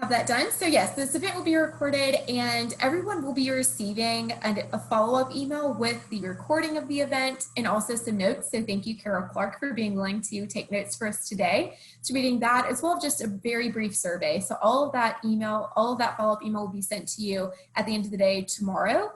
Have that done. So yes, this event will be recorded and everyone will be receiving a follow-up email with the recording of the event and also some notes. So thank you, Carol Clark, for being willing to take notes for us today. So reading that as well as just a very brief survey. So all of that follow-up email will be sent to you at the end of the day tomorrow.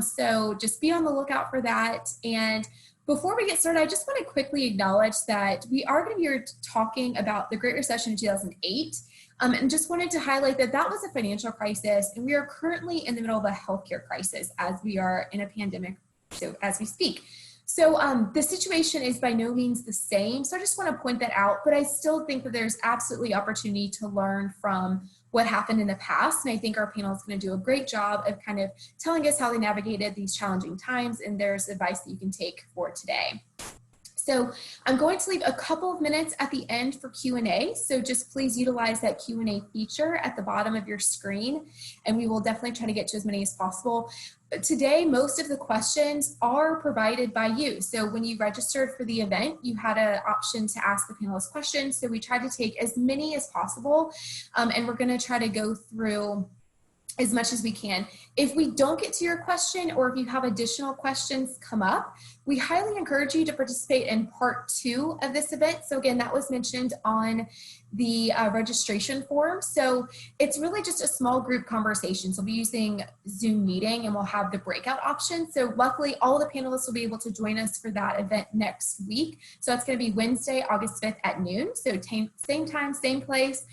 So just be on the lookout for that. And before we get started, I just want to quickly acknowledge that we are going to be talking about the Great Recession in 2008. And just wanted to highlight that that was a financial crisis, and we are currently in the middle of a healthcare crisis as we are in a pandemic, so as we speak. So the situation is by no means the same. So I just want to point that out, but I still think that there's absolutely opportunity to learn from what happened in the past. And I think our panel is going to do a great job of kind of telling us how they navigated these challenging times, and there's advice that you can take for today. So I'm going to leave a couple of minutes at the end for Q&A. So just please utilize that Q&A feature at the bottom of your screen, and we will definitely try to get to as many as possible. But today, most of the questions are provided by you. So when you registered for the event, you had an option to ask the panelists questions. So we tried to take as many as possible, and we're going to try to go through as much as we can. If we don't get to your question, or if you have additional questions come up, we highly encourage you to participate in part 2 of this event. So again, that was mentioned on the registration form. So it's really just a small group conversation. So we'll be using Zoom meeting and we'll have the breakout option. So luckily all the panelists will be able to join us for that event next week. So that's going to be Wednesday, August 5th at noon. So same time, same place.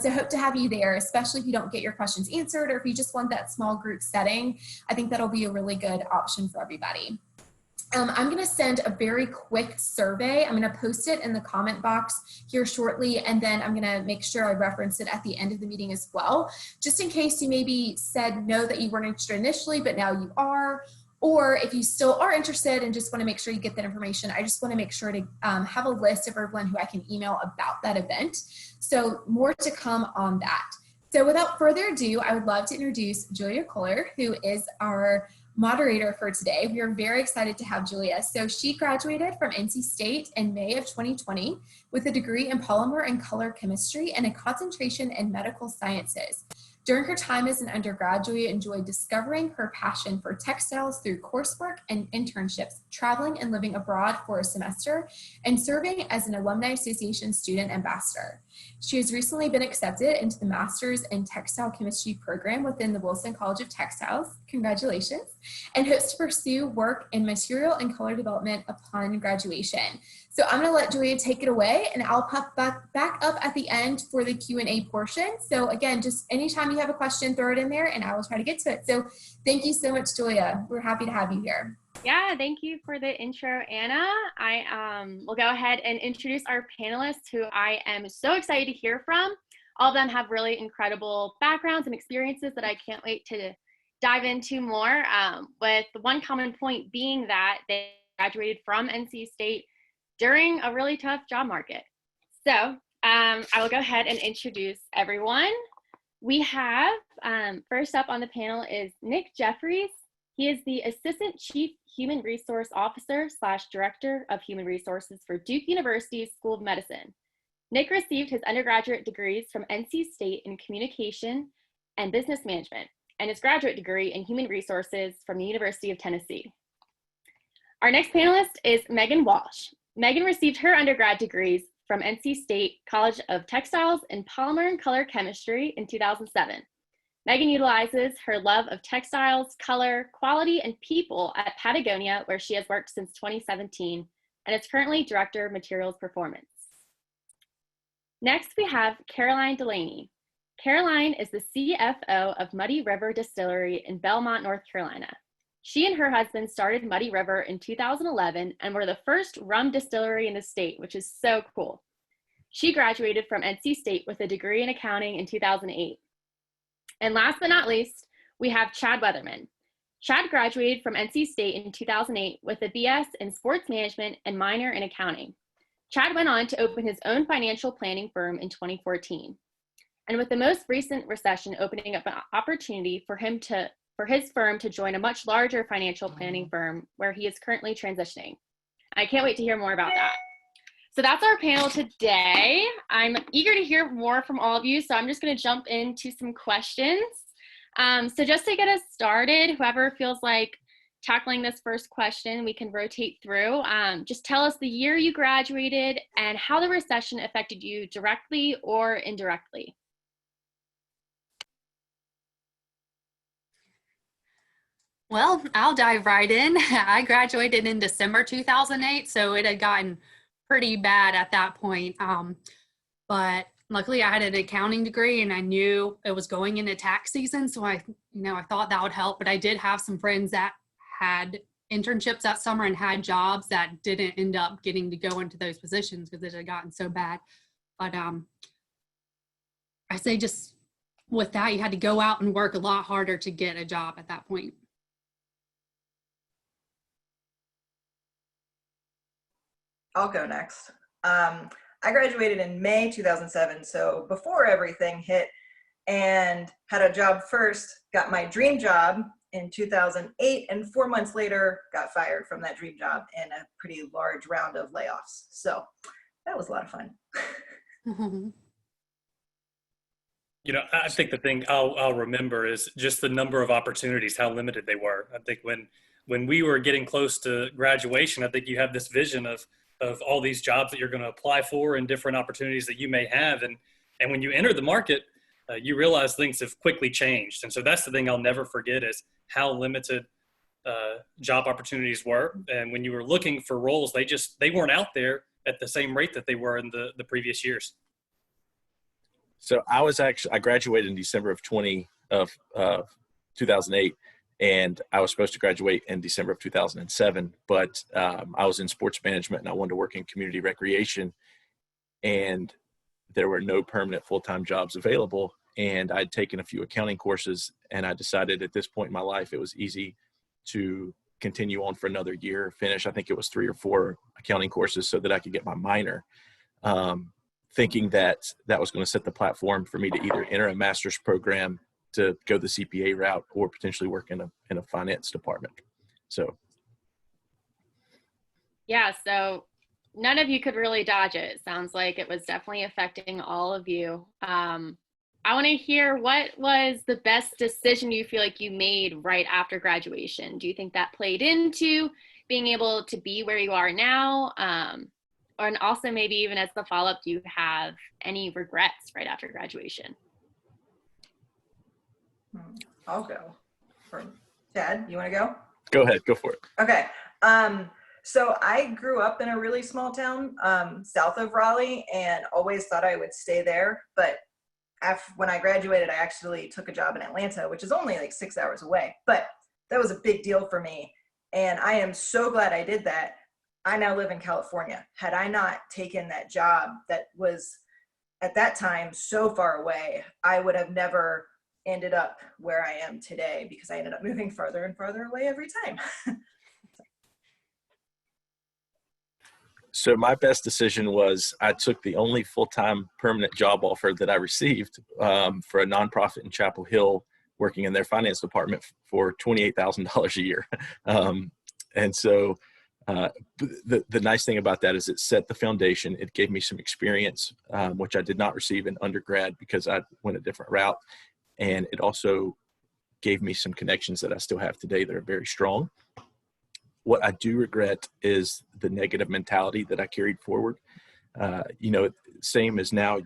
So hope to have you there, especially if you don't get your questions answered or if you just want that small group setting. I think that'll be a really good option for everybody. I'm going to send a very quick survey. I'm going to post it in the comment box here shortly, and then I'm going to make sure I reference it at the end of the meeting as well, just in case you maybe said no that you weren't interested initially, but now you are, or if you still are interested and just want to make sure you get that information. I just want to make sure to have a list of everyone who I can email about that event. So more to come on that. So without further ado, I would love to introduce Julia Kohler, who is our moderator for today. We are very excited to have Julia. So she graduated from NC State in May of 2020 with a degree in polymer and color chemistry and a concentration in medical sciences. During her time as an undergraduate, enjoyed discovering her passion for textiles through coursework and internships, traveling and living abroad for a semester, and serving as an Alumni Association student ambassador. She has recently been accepted into the Master's in Textile Chemistry program within the Wilson College of Textiles. Congratulations. And hopes to pursue work in material and color development upon graduation. So I'm going to let Julia take it away, and I'll pop back up at the end for the Q&A portion. So again, just anytime you have a question, throw it in there and I will try to get to it. So thank you so much, Julia. We're happy to have you here. Yeah, thank you for the intro, Anna. I will go ahead and introduce our panelists, who I am so excited to hear from. All of them have really incredible backgrounds and experiences that I can't wait to dive into more, with the one common point being that they graduated from NC State during a really tough job market. So I will go ahead and introduce everyone. We have, first up on the panel is Nick Jeffries. He is the Assistant Chief Human Resource Officer / Director of Human Resources for Duke University's School of Medicine. Nick received his undergraduate degrees from NC State in Communication and Business Management, and his graduate degree in Human Resources from the University of Tennessee. Our next panelist is Megan Walsh. Megan received her undergrad degrees from NC State College of Textiles in Polymer and Color Chemistry in 2007. Megan utilizes her love of textiles, color, quality, and people at Patagonia, where she has worked since 2017, and is currently Director of Materials Performance. Next, we have Caroline Delaney. Caroline is the CFO of Muddy River Distillery in Belmont, North Carolina. She and her husband started Muddy River in 2011 and were the first rum distillery in the state, which is so cool. She graduated from NC State with a degree in accounting in 2008. And last but not least, we have Chad Weatherman. Chad graduated from NC State in 2008 with a BS in sports management and minor in accounting. Chad went on to open his own financial planning firm in 2014. And with the most recent recession opening up an opportunity for his firm to join a much larger financial planning firm where he is currently transitioning. I can't wait to hear more about that. So that's our panel today. I'm eager to hear more from all of you, so I'm just going to jump into some questions. So just to get us started, whoever feels like tackling this first question, we can rotate through. Just tell us the year you graduated and how the recession affected you directly or indirectly. Well, I'll dive right in. I graduated in December 2008, so it had gotten pretty bad at that point. But luckily I had an accounting degree and I knew it was going into tax season. So I thought that would help, but I did have some friends that had internships that summer and had jobs that didn't end up getting to go into those positions because it had gotten so bad. But I say just with that, you had to go out and work a lot harder to get a job at that point. I'll go next. I graduated in May 2007, so before everything hit, and had a job first, got my dream job in 2008, and 4 months later got fired from that dream job in a pretty large round of layoffs. So that was a lot of fun. You know, I think the thing I'll remember is just the number of opportunities, how limited they were. I think when we were getting close to graduation, I think you have this vision of all these jobs that you're going to apply for and different opportunities that you may have. And when you enter the market, you realize things have quickly changed. And so that's the thing I'll never forget is how limited job opportunities were. And when you were looking for roles, they weren't out there at the same rate that they were in the previous years. So I graduated in December of 2008. And I was supposed to graduate in December of 2007, but I was in sports management and I wanted to work in community recreation, and there were no permanent full-time jobs available. And I'd taken a few accounting courses, and I decided at this point in my life, it was easy to continue on for another year, finish, I think it was 3 or 4 accounting courses so that I could get my minor, thinking that was going to set the platform for me to either enter a master's program to go the CPA route or potentially work in a finance department. So. Yeah, so none of you could really dodge it. Sounds like it was definitely affecting all of you. I want to hear, what was the best decision you feel like you made right after graduation? Do you think that played into being able to be where you are now? And also maybe even as the follow-up, do you have any regrets right after graduation? I'll go. Chad, you want to go? Go ahead, go for it. Okay. So I grew up in a really small town south of Raleigh and always thought I would stay there. But when I graduated, I actually took a job in Atlanta, which is only like 6 hours away. But that was a big deal for me. And I am so glad I did that. I now live in California. Had I not taken that job that was at that time so far away, I would have never ended up where I am today because I ended up moving farther and farther away every time. So my best decision was I took the only full-time permanent job offer that I received for a nonprofit in Chapel Hill, working in their finance department for $28,000 a year. And so the nice thing about that is it set the foundation. It gave me some experience, which I did not receive in undergrad because I went a different route. And it also gave me some connections that I still have today that are very strong. What I do regret is the negative mentality that I carried forward. Same as now,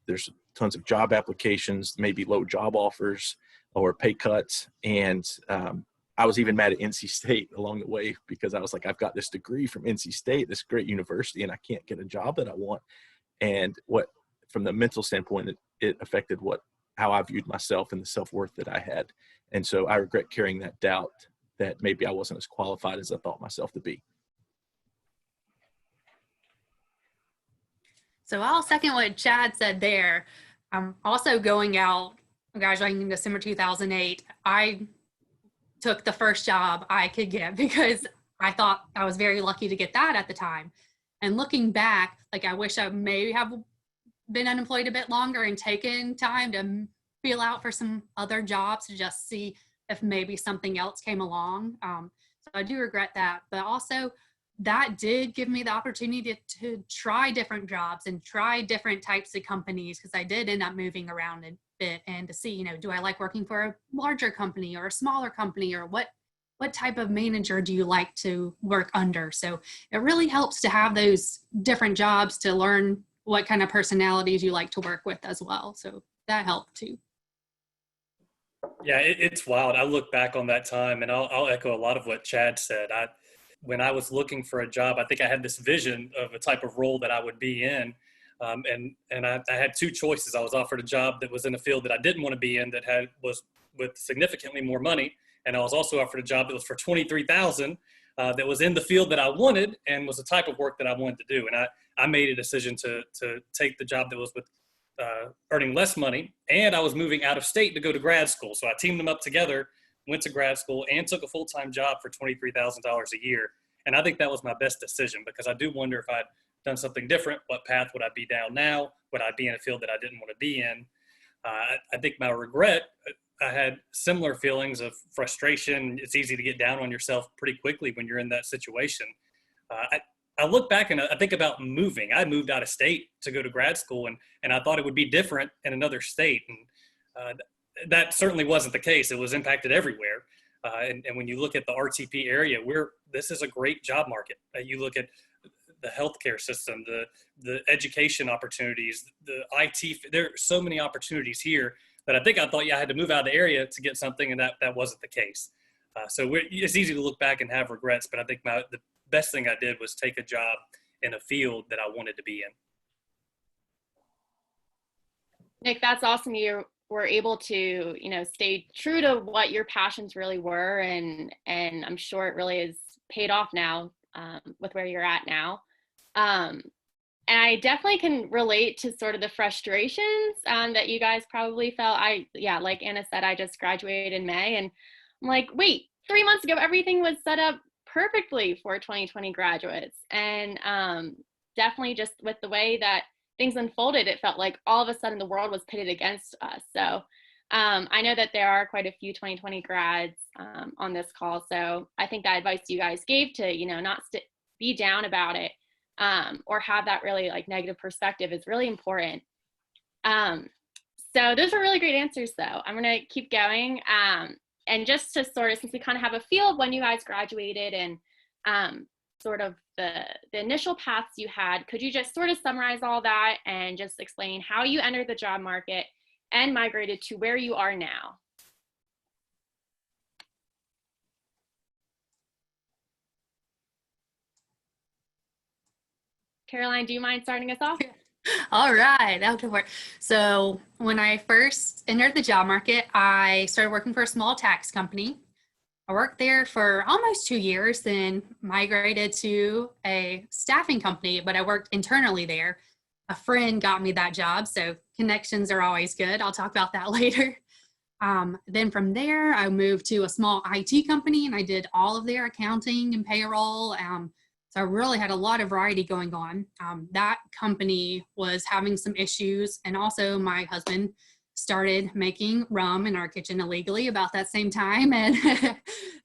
there's tons of job applications, maybe low job offers or pay cuts. And I was even mad at NC State along the way because I was like, I've got this degree from NC State, this great university, and I can't get a job that I want. And from the mental standpoint, it affected how I viewed myself and the self-worth that I had. And so I regret carrying that doubt that maybe I wasn't as qualified as I thought myself to be. So I'll second what Chad said there. Also going out, graduating in December 2008, I took the first job I could get because I thought I was very lucky to get that at the time. And looking back, like I wish I maybe have been unemployed a bit longer and taken time to feel out for some other jobs to just see if maybe something else came along. So I do regret that. But also that did give me the opportunity to try different jobs and try different types of companies, because I did end up moving around a bit, and to see, do I like working for a larger company or a smaller company, or what type of manager do you like to work under? So it really helps to have those different jobs to learn what kind of personalities you like to work with as well. So that helped too. Yeah, it's wild. I look back on that time, and I'll echo a lot of what Chad said. When I was looking for a job, I think I had this vision of a type of role that I would be in. And I had two choices. I was offered a job that was in a field that I didn't want to be in, that was with significantly more money. And I was also offered a job that was for $23,000, that was in the field that I wanted and was the type of work that I wanted to do. And I made a decision to take the job that was with earning less money, and I was moving out of state to go to grad school. So I teamed them up together, went to grad school, and took a full-time job for $23,000 a year. And I think that was my best decision, because I do wonder if I'd done something different, what path would I be down now? Would I be in a field that I didn't want to be in? I think my regret, I had similar feelings of frustration. It's easy to get down on yourself pretty quickly when you're in that situation. I look back and I think about moving. I moved out of state to go to grad school, and I thought it would be different in another state. And that certainly wasn't the case. It was impacted everywhere. And when you look at the RTP area, this is a great job market. You look at the healthcare system, the education opportunities, the IT, there are so many opportunities here that I think I thought I had to move out of the area to get something, and that wasn't the case. So it's easy to look back and have regrets, but I think the best thing I did was take a job in a field that I wanted to be in. Nick, that's awesome. You were able to, stay true to what your passions really were. And I'm sure it really is paid off now, with where you're at now. And I definitely can relate to sort of the frustrations that you guys probably felt. Like Anna said, I just graduated in May, and I'm like, wait, 3 months ago, everything was set up perfectly for 2020 graduates. And definitely just with the way that things unfolded, it felt like all of a sudden the world was pitted against us. So I know that there are quite a few 2020 grads on this call. So I think that advice you guys gave to, not be down about it, or have that really negative perspective is really important. So those are really great answers though. I'm going to keep going. And just to sort of, since we kind of have a feel of when you guys graduated and sort of the initial paths you had, could you just sort of summarize all that and just explain how you entered the job market and migrated to where you are now? Caroline, do you mind starting us off? All right, I'll go for it. So when I first entered the job market, I started working for a small tax company. I worked there for almost 2 years, then migrated to a staffing company, but I worked internally there. A friend got me that job, so connections are always good. I'll talk about that later. Then from there, I moved to a small IT company, and I did all of their accounting and payroll. So I really had a lot of variety going on. That company was having some issues, and also my husband started making rum in our kitchen illegally about that same time, and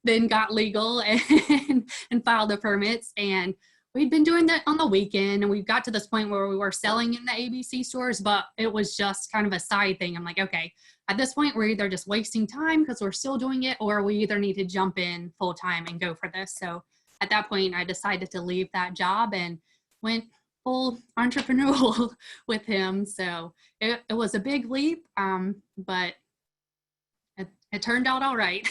then got legal and filed the permits. And we'd been doing that on the weekend, and we got to this point where we were selling in the ABC stores, but it was just kind of a side thing. I'm like, okay, at this point, we're either just wasting time because we're still doing it, or we either need to jump in full time and go for this. So at that point, I decided to leave that job and went full entrepreneurial with him. So it was a big leap, but it turned out all right.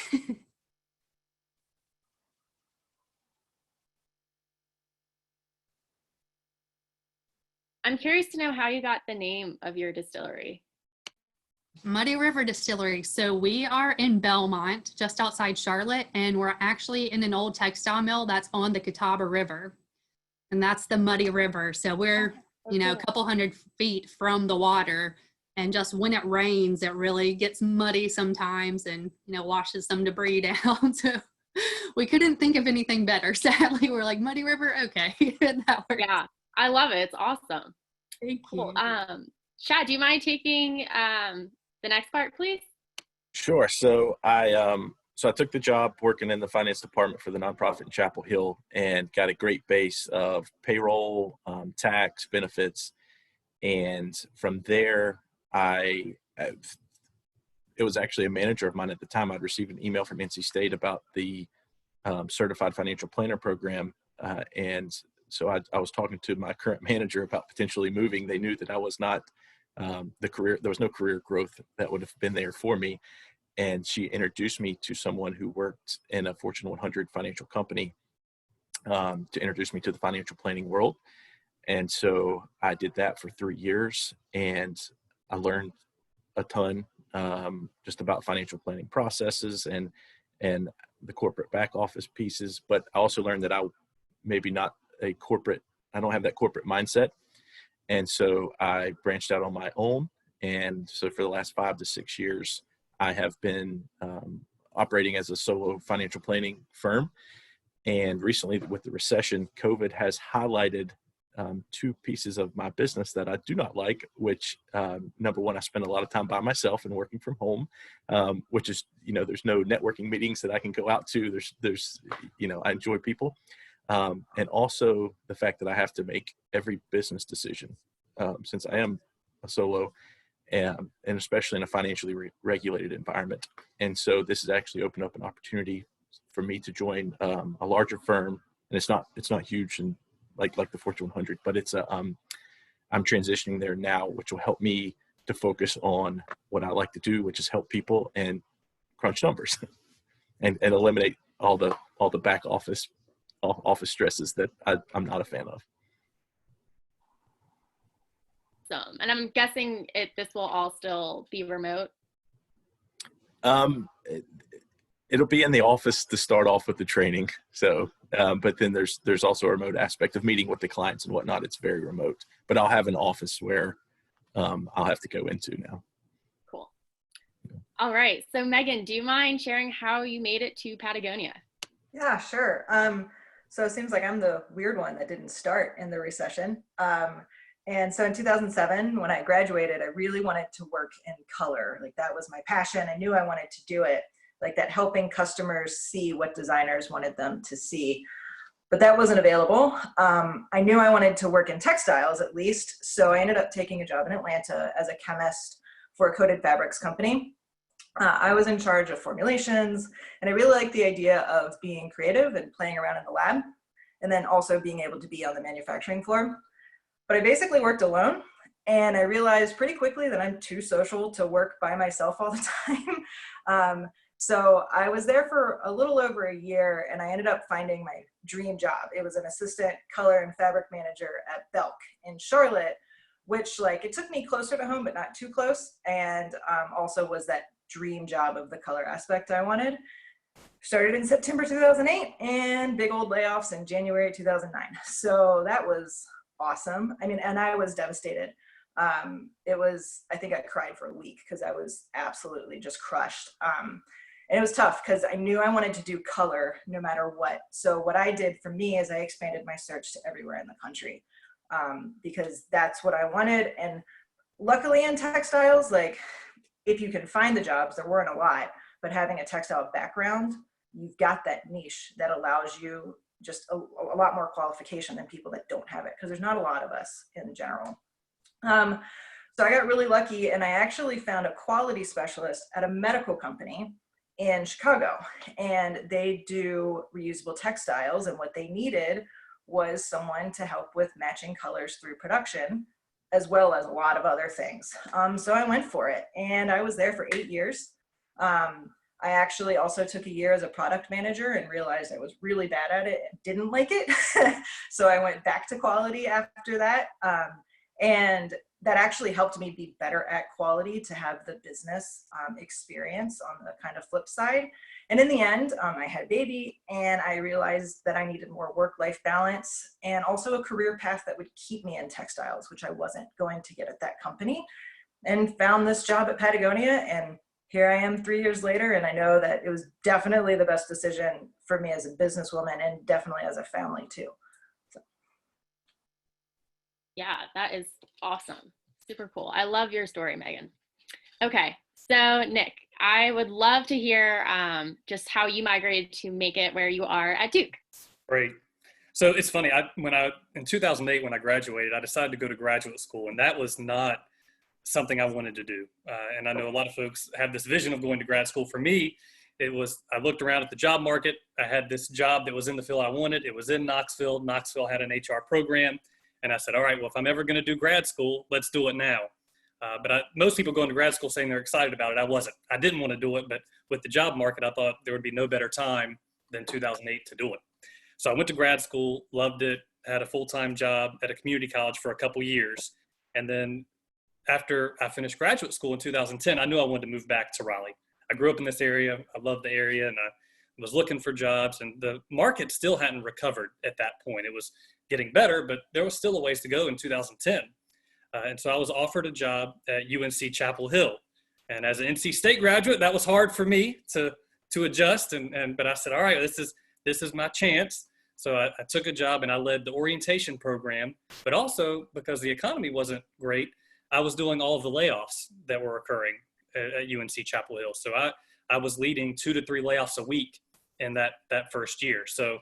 I'm curious to know how you got the name of your distillery. Muddy River Distillery. So we are in Belmont, just outside Charlotte, and we're actually in an old textile mill that's on the Catawba River. And that's the Muddy River. So we're, a couple hundred feet from the water. And just when it rains, it really gets muddy sometimes and, washes some debris down. So we couldn't think of anything better. Sadly, we're like, Muddy River, okay. That works. Yeah, I love it. It's awesome. Thank cool. you. Chad, do you mind taking the next part, please? Sure. So so I took the job working in the finance department for the nonprofit in Chapel Hill and got a great base of payroll, tax, benefits. And from there, it was actually a manager of mine at the time. I'd received an email from NC State about the Certified Financial Planner program. And so I was talking to my current manager about potentially moving. They knew that I was not there was no career growth that would have been there for me. And she introduced me to someone who worked in a Fortune 100 financial company to introduce me to the financial planning world. And so I did that for 3 years, and I learned a ton just about financial planning processes and the corporate back office pieces. But I also learned that I don't have that corporate mindset. And so I branched out on my own. And so for the last 5 to 6 years, I have been operating as a solo financial planning firm. And recently with the recession, COVID has highlighted 2 pieces of my business that I do not like, which number one, I spend a lot of time by myself and working from home, which is, there's no networking meetings that I can go out to. There's I enjoy people. And also the fact that I have to make every business decision since I am a solo and especially in a financially regulated environment. And so this has actually opened up an opportunity for me to join a larger firm. And it's not huge and like the Fortune 100, but I'm transitioning there now, which will help me to focus on what I like to do, which is help people and crunch numbers and eliminate all the back office stresses that I'm not a fan of. And I'm guessing this will all still be remote. It'll be in the office to start off with the training. So, but then there's also a remote aspect of meeting with the clients and whatnot. It's very remote, but I'll have an office where I'll have to go into now. Cool. All right. So Megan, do you mind sharing how you made it to Patagonia? Yeah, sure. So it seems like I'm the weird one that didn't start in the recession. And so in 2007, when I graduated, I really wanted to work in color. Like that was my passion. I knew I wanted to do it. Like that, helping customers see what designers wanted them to see. But that wasn't available. I knew I wanted to work in textiles at least. So I ended up taking a job in Atlanta as a chemist for a coated fabrics company. I was in charge of formulations, and I really liked the idea of being creative and playing around in the lab, and then also being able to be on the manufacturing floor. But I basically worked alone, and I realized pretty quickly that I'm too social to work by myself all the time. So I was there for a little over a year, and I ended up finding my dream job. It was an assistant color and fabric manager at Belk in Charlotte, which it took me closer to home, but not too close. And also was that dream job of the color aspect I wanted. Started in September 2008 and big old layoffs in January 2009. So that was awesome. I mean, and I was devastated. I think I cried for a week because I was absolutely just crushed. And it was tough because I knew I wanted to do color no matter what. So what I did for me is I expanded my search to everywhere in the country because that's what I wanted. And luckily in textiles, if you can find the jobs, there weren't a lot, but having a textile background, you've got that niche that allows you just a lot more qualification than people that don't have it, because there's not a lot of us in general. So I got really lucky, and I actually found a quality specialist at a medical company in Chicago, and they do reusable textiles, and what they needed was someone to help with matching colors through production, as well as a lot of other things. So I went for it, and I was there for 8 years. I actually also took a year as a product manager and realized I was really bad at it and didn't like it. So I went back to quality after that. And that actually helped me be better at quality to have the business experience on the kind of flip side. And in the end, I had a baby, and I realized that I needed more work-life balance and also a career path that would keep me in textiles, which I wasn't going to get at that company, and found this job at Patagonia. And here I am 3 years later, and I know that it was definitely the best decision for me as a businesswoman and definitely as a family too. So. Yeah, that is awesome. Super cool. I love your story, Megan. Okay, so Nick, I would love to hear just how you migrated to make it where you are at Duke. Great. So it's funny. In 2008, when I graduated, I decided to go to graduate school, and that was not something I wanted to do. And I know a lot of folks have this vision of going to grad school. For me, I looked around at the job market. I had this job that was in the field I wanted. It was in Knoxville. Knoxville had an HR program. And I said, all right, well, if I'm ever going to do grad school, let's do it now. But most people go into grad school saying they're excited about it. I wasn't. I didn't want to do it, but with the job market, I thought there would be no better time than 2008 to do it. So I went to grad school, loved it, had a full-time job at a community college for a couple years. And then after I finished graduate school in 2010, I knew I wanted to move back to Raleigh. I grew up in this area. I loved the area, and I was looking for jobs, and the market still hadn't recovered at that point. It was getting better, but there was still a ways to go in 2010. And so I was offered a job at UNC Chapel Hill. And as an NC State graduate, that was hard for me to adjust. But I said, all right, this is my chance. So I took a job, and I led the orientation program. But also, because the economy wasn't great, I was doing all of the layoffs that were occurring at UNC Chapel Hill. So I was leading 2 to 3 layoffs a week in that first year. So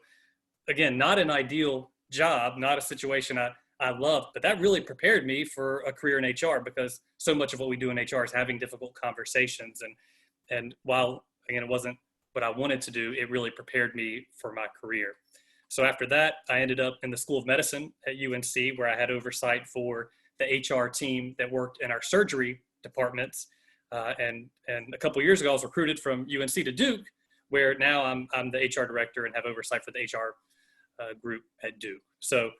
again, not an ideal job, not a situation I loved, but that really prepared me for a career in HR, because so much of what we do in HR is having difficult conversations. And while, again, it wasn't what I wanted to do, it really prepared me for my career. So after that, I ended up in the School of Medicine at UNC, where I had oversight for the HR team that worked in our surgery departments. And a couple of years ago, I was recruited from UNC to Duke, where now I'm the HR director and have oversight for the HR group at Duke. So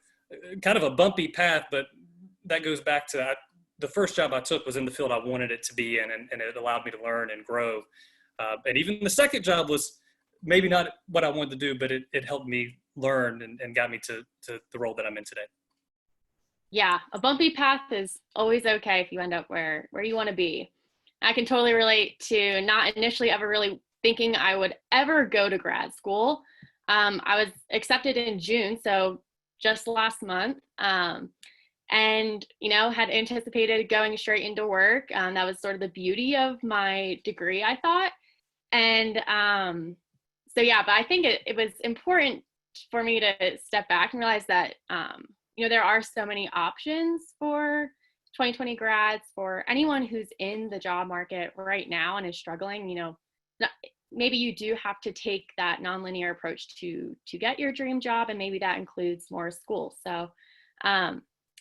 kind of a bumpy path, but that goes back to the first job I took was in the field I wanted it to be in, and it allowed me to learn and grow. And even the second job was maybe not what I wanted to do, but it helped me learn and got me to the role that I'm in today. Yeah, a bumpy path is always okay if you end up where you want to be. I can totally relate to not initially ever really thinking I would ever go to grad school. I was accepted in June, so just last month, and had anticipated going straight into work. That was sort of the beauty of my degree, I thought. And but I think it was important for me to step back and realize that there are so many options for 2020 grads, for anyone who's in the job market right now and is struggling. Maybe you do have to take that nonlinear approach to get your dream job, and maybe that includes more school. So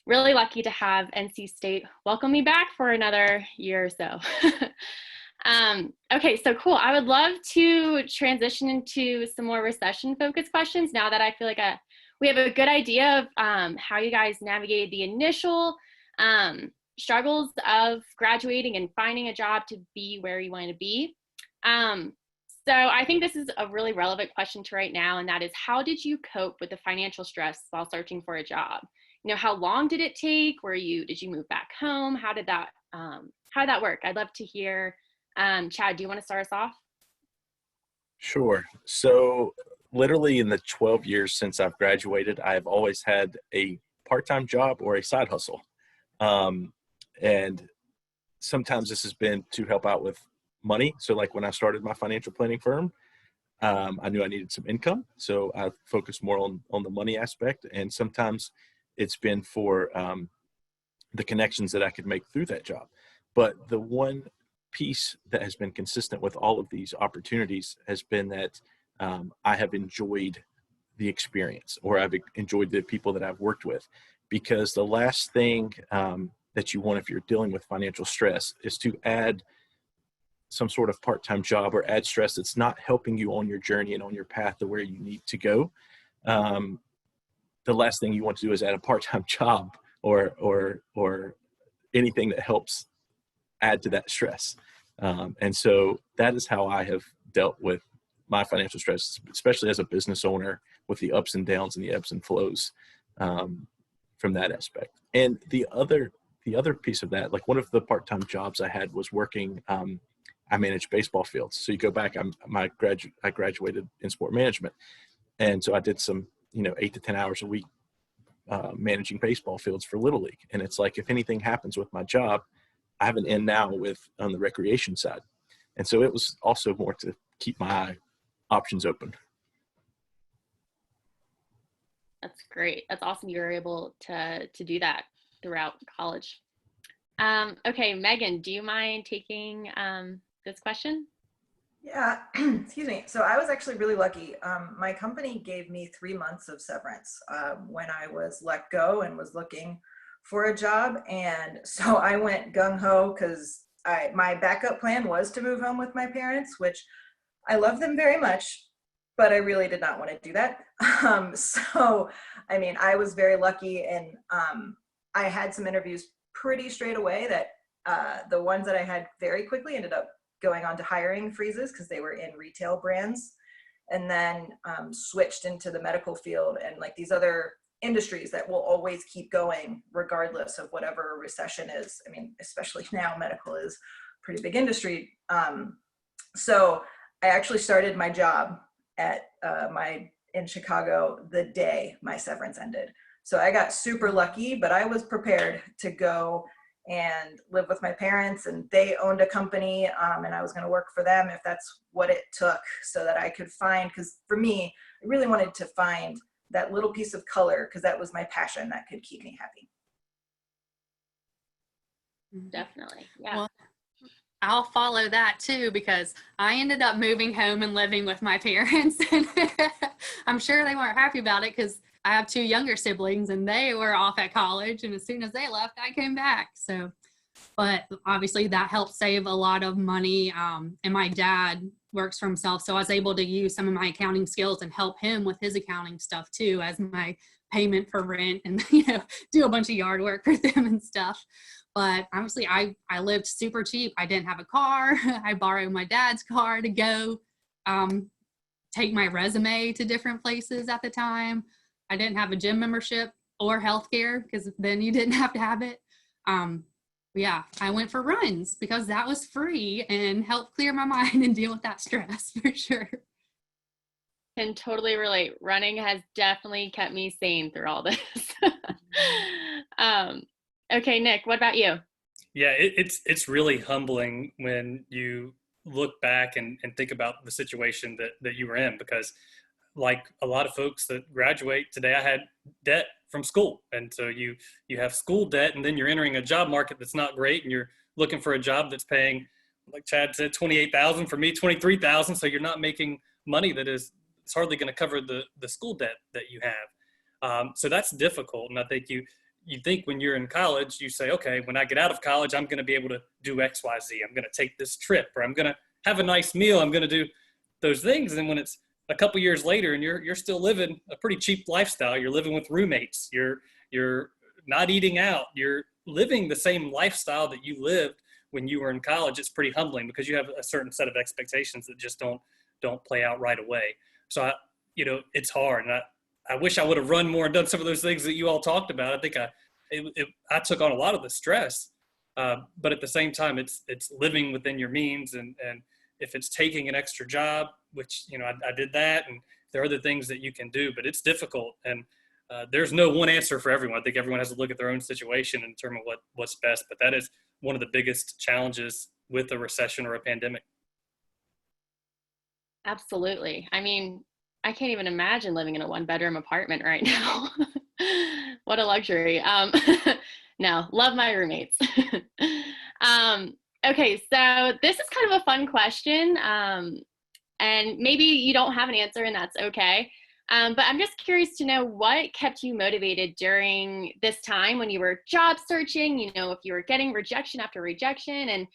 really lucky to have NC State welcome me back for another year or so. Okay, so cool. I would love to transition into some more recession-focused questions now that I feel like we have a good idea of how you guys navigated the initial struggles of graduating and finding a job to be where you want to be. So I think this is a really relevant question to right now, and that is, how did you cope with the financial stress while searching for a job? How long did it take? Did you move back home? How did that work? I'd love to hear. Chad, do you want to start us off? Sure. So literally in the 12 years since I've graduated, I've always had a part-time job or a side hustle. And sometimes this has been to help out with money. So like when I started my financial planning firm, I knew I needed some income. So I focused more on the money aspect. And sometimes it's been for the connections that I could make through that job. But the one piece that has been consistent with all of these opportunities has been that I have enjoyed the experience, or I've enjoyed the people that I've worked with, because the last thing that you want if you're dealing with financial stress is to add some sort of part-time job or add stress that's not helping you on your journey and on your path to where you need to go. The last thing you want to do is add a part-time job or anything that helps add to that stress. And so that is how I have dealt with my financial stress, especially as a business owner, with the ups and downs and the ebbs and flows from that aspect. And the other piece of that, like one of the part-time jobs I had was working, I managed baseball fields. So you go back, I graduated in sport management. And so I did some, 8 to 10 hours a week managing baseball fields for Little League. And it's like, if anything happens with my job, I have an in now on the recreation side. And so it was also more to keep my options open. That's great. That's awesome you were able to do that throughout college. Okay, Megan, do you mind taking this question? Yeah, excuse me. So I was actually really lucky. My company gave me 3 months of severance when I was let go and was looking for a job. And so I went gung-ho because my backup plan was to move home with my parents, which I love them very much, but I really did not want to do that. So, I mean, I was very lucky, and I had some interviews pretty straight away that the ones that I had very quickly ended up going on to hiring freezes because they were in retail brands, and then switched into the medical field and like these other industries that will always keep going regardless of whatever a recession is. I mean, especially now, medical is a pretty big industry. So I actually started my job at in Chicago the day my severance ended. So I got super lucky, but I was prepared to go and live with my parents, and they owned a company, and I was going to work for them if that's what it took, so that I could find, because for me, I really wanted to find that little piece of color, because that was my passion that could keep me happy. Definitely. Yeah. Well, I'll follow that too, because I ended up moving home and living with my parents. And I'm sure they weren't happy about it because I have 2 younger siblings and they were off at college. And as soon as they left, I came back. So, but obviously that helped save a lot of money. And my dad works for himself. So I was able to use some of my accounting skills and help him with his accounting stuff too, as my payment for rent, and, do a bunch of yard work for them and stuff. But honestly, I lived super cheap. I didn't have a car. I borrowed my dad's car to go take my resume to different places at the time. I didn't have a gym membership or healthcare because then you didn't have to have it. Yeah, I went for runs because that was free and helped clear my mind and deal with that stress for sure. Can totally relate. Running has definitely kept me sane through all this. Okay, Nick, what about you? Yeah, it's really humbling when you look back and think about the situation that you were in, because like a lot of folks that graduate today, I had debt from school. And so you have school debt, and then you're entering a job market that's not great, and you're looking for a job that's paying, like Chad said, $28,000, for me, $23,000. So you're not making money it's hardly going to cover the school debt that you have. So that's difficult. And I think you think when you're in college, you say, okay, when I get out of college, I'm going to be able to do X, Y, Z. I'm going to take this trip, or I'm going to have a nice meal. I'm going to do those things. And when it's a couple years later and you're still living a pretty cheap lifestyle, you're living with roommates, you're not eating out, you're living the same lifestyle that you lived when you were in college, it's pretty humbling because you have a certain set of expectations that just don't play out right away. So it's hard. And I wish I would have run more and done some of those things that you all talked about. I think I took on a lot of the stress, but at the same time, it's living within your means. And if it's taking an extra job, which, I did that, and there are other things that you can do, but it's difficult. And there's no one answer for everyone. I think everyone has to look at their own situation and determine what's best. But that is one of the biggest challenges with a recession or a pandemic. Absolutely. I mean, I can't even imagine living in a 1-bedroom apartment right now. What a luxury. No, love my roommates. Okay, so this is kind of a fun question. And maybe you don't have an answer, and that's okay. But I'm just curious to know what kept you motivated during this time when you were job searching, if you were getting rejection after rejection, and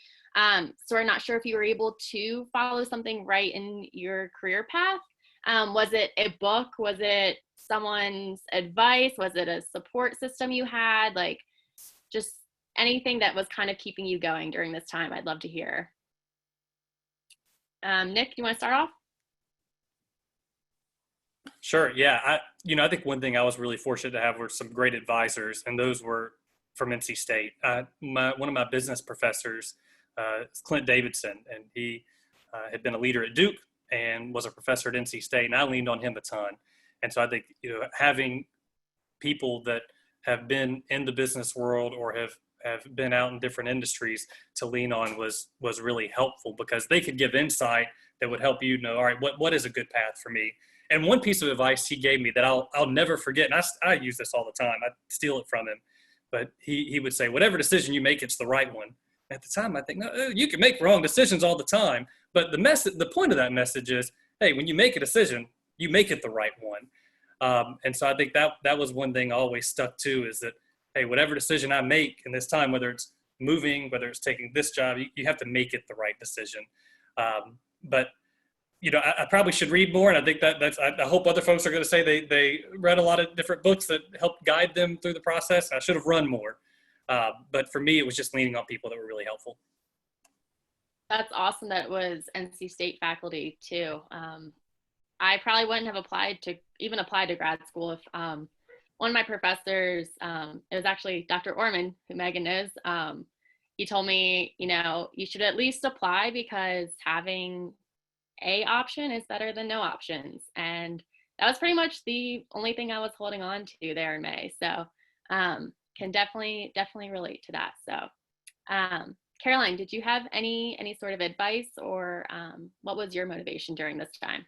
so we're not sure if you were able to follow something right in your career path. Was it a book? Was it someone's advice? Was it a support system you had? Like, just anything that was kind of keeping you going during this time, I'd love to hear. Nick, you want to start off? Sure. Yeah. I think one thing I was really fortunate to have were some great advisors, and those were from NC State. One of my business professors is Clint Davidson, and he had been a leader at Duke and was a professor at NC State, and I leaned on him a ton. And so I think, having people that have been in the business world or have been out in different industries to lean on was really helpful, because they could give insight that would help you know, all right, what is a good path for me? And one piece of advice he gave me that I'll never forget, and I use this all the time, I steal it from him, but he would say, whatever decision you make, it's the right one. At the time, I think, no, you can make wrong decisions all the time, but the point of that message is, hey, when you make a decision, you make it the right one. And so I think that was one thing I always stuck to, is that, hey, whatever decision I make in this time, whether it's moving, whether it's taking this job, you have to make it the right decision. But you know, I probably should read more, and I think I hope other folks are going to say they read a lot of different books that helped guide them through the process. I should have run more, but for me, it was just leaning on people that were really helpful. That's awesome that it was NC State faculty too. I probably wouldn't have applied to grad school if one of my professors, it was actually Dr. Orman, who Megan knows, he told me, you know, you should at least apply, because having a option is better than no options. And that was pretty much the only thing I was holding on to there in May. So can definitely relate to that. So Caroline, did you have any sort of advice, or what was your motivation during this time?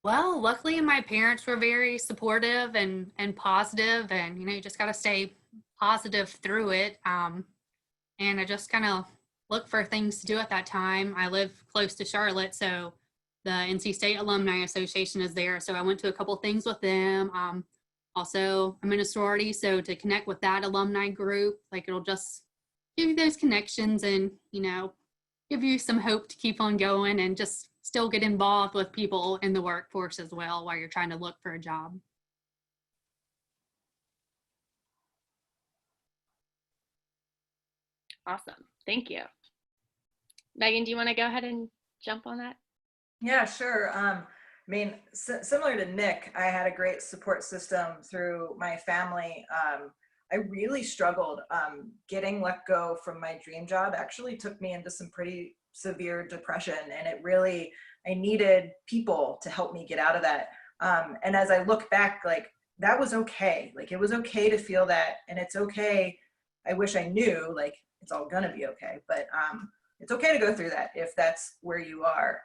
Well, luckily my parents were very supportive and positive, and, you know, you just got to stay positive through it. And I just kind of look for things to do at that time. I live close to Charlotte, so the NC State Alumni Association is there. So I went to a couple things with them. Also, I'm in a sorority, so to connect with that alumni group, like, it'll just give you those connections and, you know, give you some hope to keep on going and just still get involved with people in the workforce as well while you're trying to look for a job. Awesome. Thank you. Megan, do you want to go ahead and jump on that? Yeah, sure. I mean, similar to Nick, I had a great support system through my family. I really struggled. Getting let go from my dream job actually took me into some pretty severe depression, and I needed people to help me get out of that. And as I look back, like, that was okay. Like, it was okay to feel that, and it's okay. I wish I knew, like, it's all gonna be okay, but it's okay to go through that if that's where you are.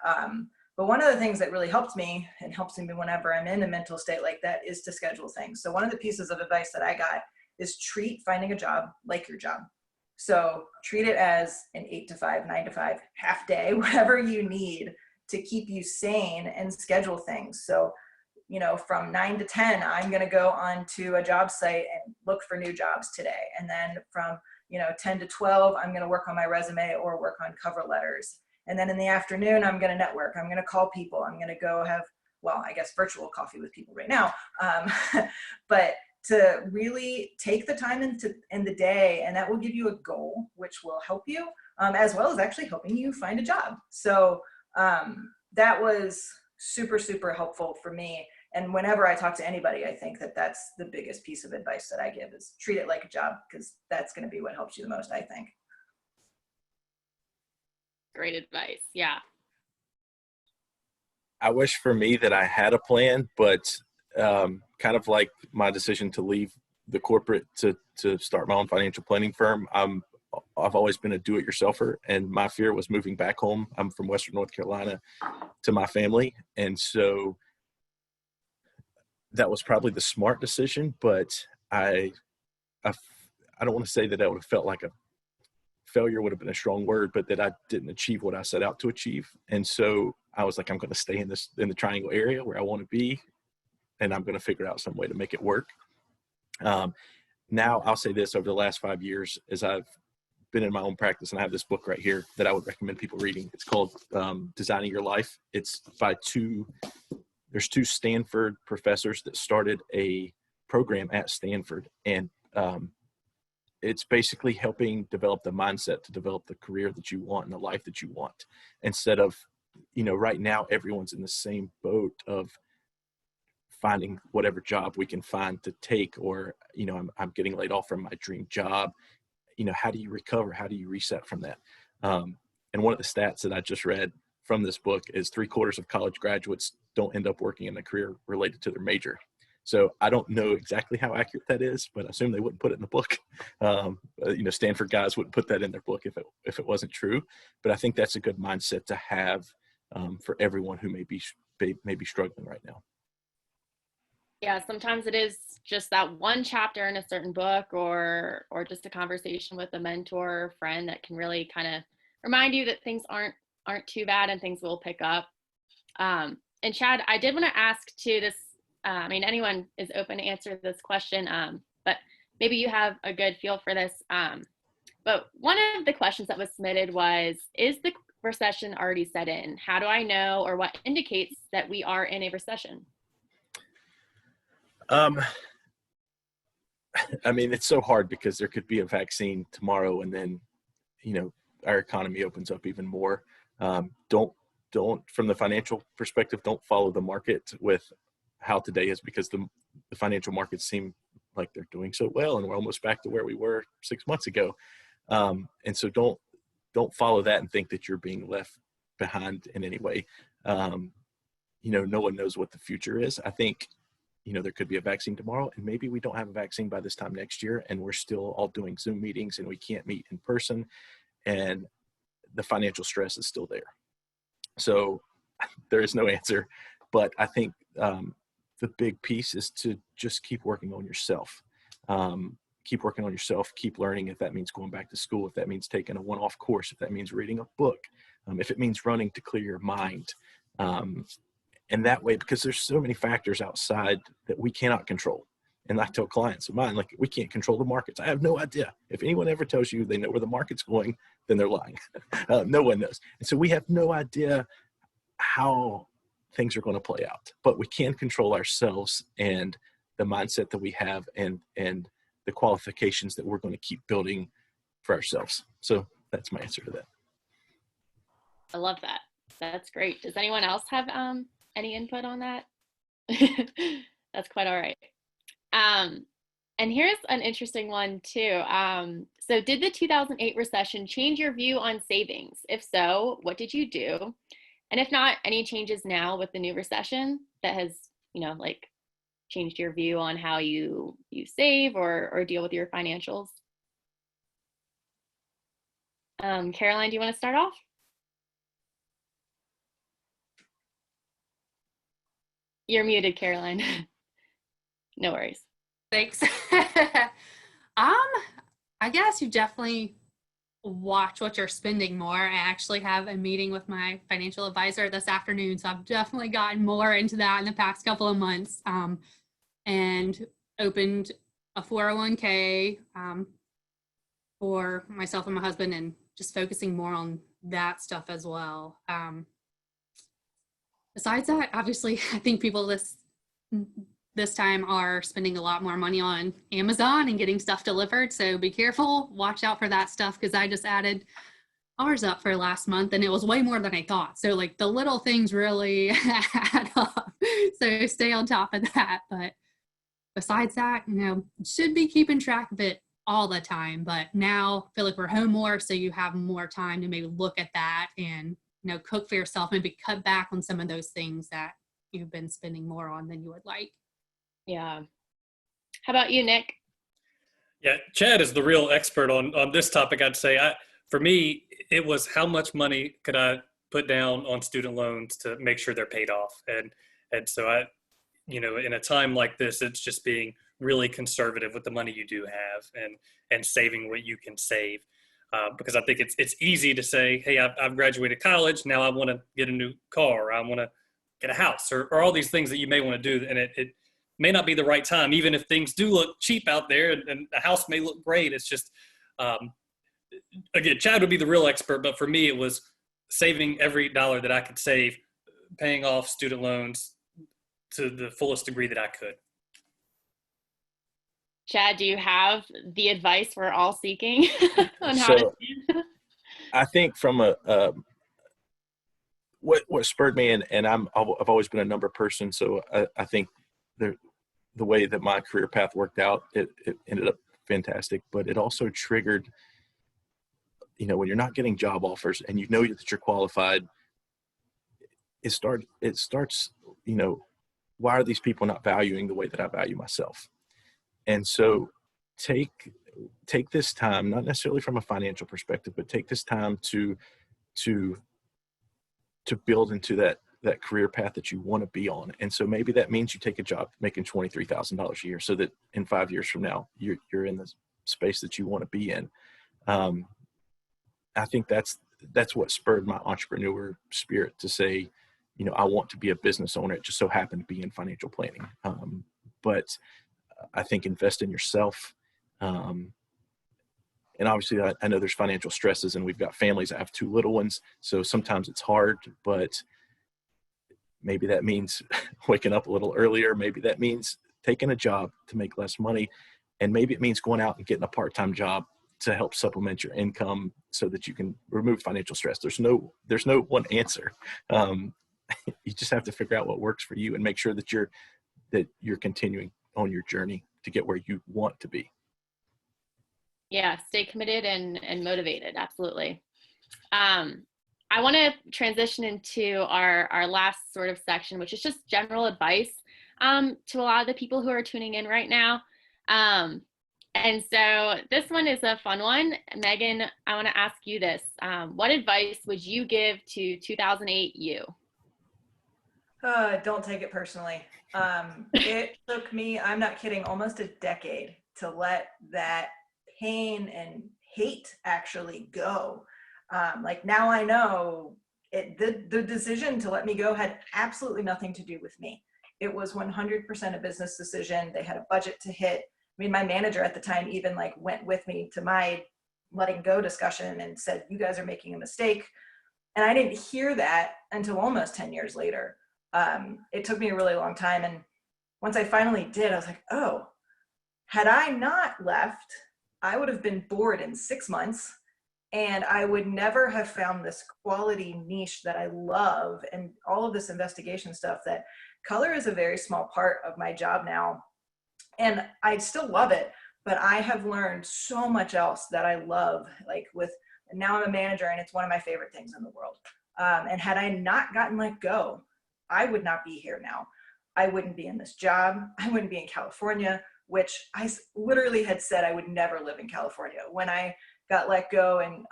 But one of the things that really helped me, and helps me whenever I'm in a mental state like that, is to schedule things. So one of the pieces of advice that I got is treat finding a job like your job. So treat it as an 8 to 5, 9 to 5, half day, whatever you need to keep you sane, and schedule things. So, you know, from 9 to 10, I'm going to go onto a job site and look for new jobs today. And then from, you know, 10 to 12, I'm going to work on my resume or work on cover letters. And then in the afternoon, I'm going to network. I'm going to call people. I'm going to go have, well, I guess virtual coffee with people right now. But to really take the time in the day, and that will give you a goal, which will help you, as well as actually helping you find a job. So that was super, super helpful for me. And whenever I talk to anybody, I think that that's the biggest piece of advice that I give, is treat it like a job, because that's going to be what helps you the most, I think. Great advice. Yeah. I wish for me that I had a plan, but kind of like my decision to leave the corporate to start my own financial planning firm, I've always been a do-it-yourselfer, and my fear was moving back home. I'm from Western North Carolina, to my family, and so that was probably the smart decision. But I don't want to say that I would have felt like a failure, would have been a strong word, but that I didn't achieve what I set out to achieve. And so I was like, I'm going to stay in the Triangle area where I want to be, and I'm going to figure out some way to make it work. Now I'll say this: over the last 5 years, as I've been in my own practice, and I have this book right here that I would recommend people reading. It's called Designing Your Life. It's by there's two Stanford professors that started a program at Stanford, and it's basically helping develop the mindset to develop the career that you want and the life that you want. Instead of, you know, right now everyone's in the same boat of finding whatever job we can find to take, or, you know, I'm getting laid off from my dream job. You know, how do you recover? How do you reset from that? And one of the stats that I just read from this book is 3/4 of college graduates don't end up working in a career related to their major. So I don't know exactly how accurate that is, but I assume they wouldn't put it in the book. Stanford guys wouldn't put that in their book if it wasn't true. But I think that's a good mindset to have for everyone who may be struggling right now. Yeah, sometimes it is just that one chapter in a certain book or just a conversation with a mentor or friend that can really kind of remind you that things aren't too bad and things will pick up. And Chad, I did want to ask too this, anyone is open to answer this question, but maybe you have a good feel for this. But one of the questions that was submitted was, is the recession already set in? How do I know, or what indicates that we are in a recession? It's so hard because there could be a vaccine tomorrow and then, our economy opens up even more. Don't, from the financial perspective, don't follow the market with how today is, because the financial markets seem like they're doing so well and we're almost back to where we were 6 months ago. And so don't follow that and think that you're being left behind in any way. No one knows what the future is. I think, there could be a vaccine tomorrow, and maybe we don't have a vaccine by this time next year, and we're still all doing Zoom meetings and we can't meet in person, and the financial stress is still there. So there is no answer, but I think the big piece is to just keep working on yourself. Keep working on yourself, keep learning, if that means going back to school, if that means taking a one-off course, if that means reading a book, if it means running to clear your mind. And that way, because there's so many factors outside that we cannot control. And I tell clients of mine, we can't control the markets. I have no idea. If anyone ever tells you they know where the market's going, then they're lying. No one knows. And so we have no idea how things are going to play out, but we can control ourselves and the mindset that we have and the qualifications that we're going to keep building for ourselves. So that's my answer to that. I love that. That's great. Does anyone else have any input on that? That's quite all right. And here's an interesting one too. So did the 2008 recession change your view on savings? If so, what did you do? And if not, any changes now with the new recession that has, changed your view on how you save or deal with your financials? Caroline, do you want to start off? You're muted, Caroline. No worries. Thanks. I guess you definitely watch what you're spending more. I actually have a meeting with my financial advisor this afternoon, so I've definitely gotten more into that in the past couple of months, and opened a 401k for myself and my husband, and just focusing more on that stuff as well. Besides that, obviously, I think people this time are spending a lot more money on Amazon and getting stuff delivered. So be careful, watch out for that stuff, because I just added ours up for last month and it was way more than I thought. So the little things really add up. So stay on top of that. But besides that, should be keeping track of it all the time. But now I feel like we're home more, so you have more time to maybe look at that and cook for yourself, maybe cut back on some of those things that you've been spending more on than you would like. Yeah. How about you, Nick? Yeah, Chad is the real expert on this topic, I'd say. For me, it was how much money could I put down on student loans to make sure they're paid off. And so in a time like this, it's just being really conservative with the money you do have and saving what you can save. Because I think it's easy to say, hey, I've graduated college, now I want to get a new car, or I want to get a house, or all these things that you may want to do, and it may not be the right time, even if things do look cheap out there and the house may look great. It's just, again, Chad would be the real expert, but for me, it was saving every dollar that I could save, paying off student loans to the fullest degree that I could. Chad, do you have the advice we're all seeking on how to do? I think from what spurred me, and I've always been a number person, so I think the way that my career path worked out, it ended up fantastic, but it also triggered, when you're not getting job offers and that you're qualified, it starts, why are these people not valuing the way that I value myself? And so take this time, not necessarily from a financial perspective, but take this time to build into that career path that you want to be on. And so maybe that means you take a job making $23,000 a year so that in 5 years from now, you're in the space that you want to be in. I think that's what spurred my entrepreneur spirit to say, I want to be a business owner. It just so happened to be in financial planning. But I think invest in yourself. And obviously I know there's financial stresses, and we've got families. I have 2 little ones. So sometimes it's hard, but maybe that means waking up a little earlier. Maybe that means taking a job to make less money. And maybe it means going out and getting a part-time job to help supplement your income so that you can remove financial stress. There's no one answer. You just have to figure out what works for you and make sure that you're continuing on your journey to get where you want to be. Yeah, stay committed and motivated. Absolutely. I want to transition into our last sort of section, which is just general advice to a lot of the people who are tuning in right now. And so this one is a fun one. Megan, I want to ask you this. What advice would you give to 2008 you? Don't take it personally. It took me, I'm not kidding, almost a decade to let that pain and hate actually go. Like now I know the decision to let me go had absolutely nothing to do with me. It was 100% a business decision. They had a budget to hit. I mean, my manager at the time even like went with me to my letting go discussion and said, you guys are making a mistake. And I didn't hear that until almost 10 years later. It took me a really long time. And once I finally did, I was like, oh, had I not left, I would have been bored in 6 months, and I would never have found this quality niche that I love and all of this investigation stuff. That color is a very small part of my job now. And I still love it, but I have learned so much else that I love, like now I'm a manager and it's one of my favorite things in the world. And had I not gotten let go, I would not be here now. I wouldn't be in this job. I wouldn't be in California, which I literally had said I would never live in California. When I got let go in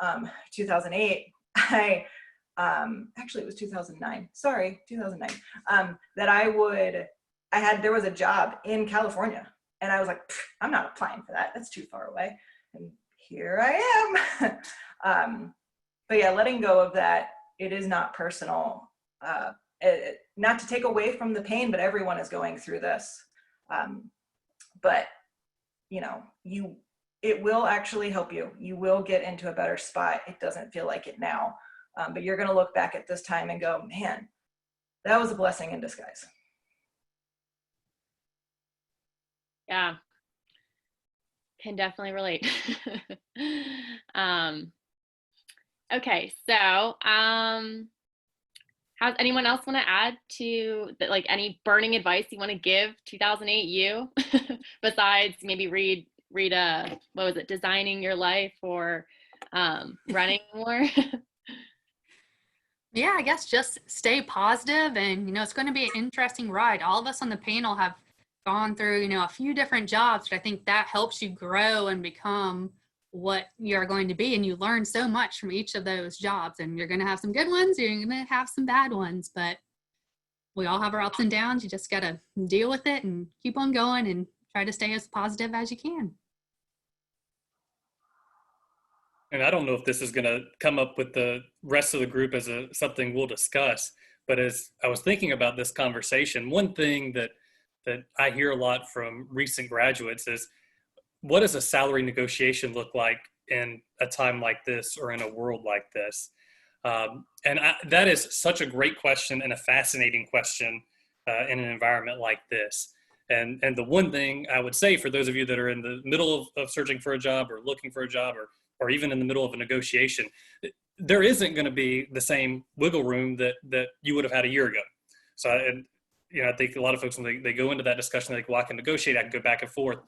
2008, actually it was 2009. Sorry, 2009. There was a job in California, and I was like, I'm not applying for that. That's too far away. And here I am. But yeah, letting go of that, it is not personal. Not to take away from the pain, but everyone is going through this. But it will actually help you. You will get into a better spot. It doesn't feel like it now. But you're going to look back at this time and go, man, that was a blessing in disguise. Yeah, can definitely relate. Okay, so has anyone else want to add to like any burning advice you want to give 2008 you besides maybe read what was it, Designing Your Life, or running more? Yeah, I guess just stay positive, and it's going to be an interesting ride. All of us on the panel have gone through a few different jobs, but I think that helps you grow and become what you're going to be, and you learn so much from each of those jobs. And you're going to have some good ones, you're going to have some bad ones, but we all have our ups and downs. You just got to deal with it and keep on going and try to stay as positive as you can. And I don't know if this is going to come up with the rest of the group as something we'll discuss, but as I was thinking about this conversation, one thing that I hear a lot from recent graduates is, what does a salary negotiation look like in a time like this or in a world like this? That is such a great question and a fascinating question in an environment like this. And the one thing I would say for those of you that are in the middle of searching for a job or looking for a job or even in the middle of a negotiation, there isn't going to be the same wiggle room that you would have had a year ago. So, I think a lot of folks, when they go into that discussion, they're like, well, I can negotiate, I can go back and forth.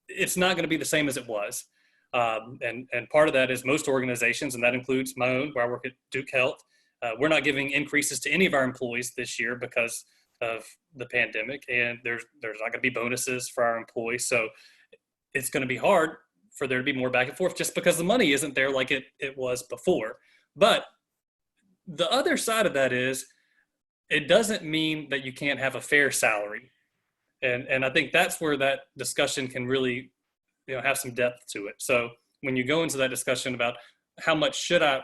It's not going to be the same as it was. And part of that is most organizations, and that includes my own, where I work at Duke Health, we're not giving increases to any of our employees this year because of the pandemic, and there's not going to be bonuses for our employees. So it's going to be hard for there to be more back and forth just because the money isn't there like it was before. But the other side of that is it doesn't mean that you can't have a fair salary. And I think that's where that discussion can really, have some depth to it. So when you go into that discussion about how much should I